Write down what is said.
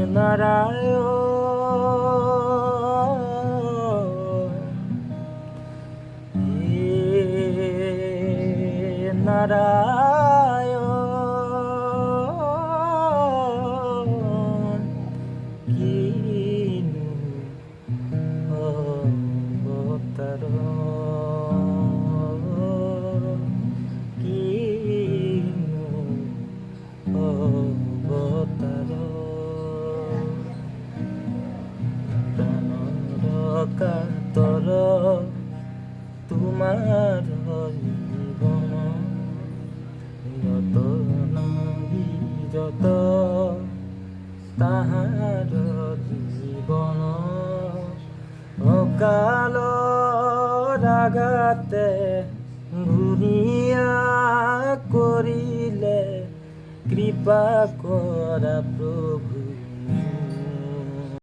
নারায়ণ হে নারায়ণ কিনু অবতার কিনু অবতার প্রাণর কাতর তোমার জীবন যতন বিরত তাহার জীবন অকাল রাগাতে ঘুরিয়া করিলে কৃপা করা প্রভু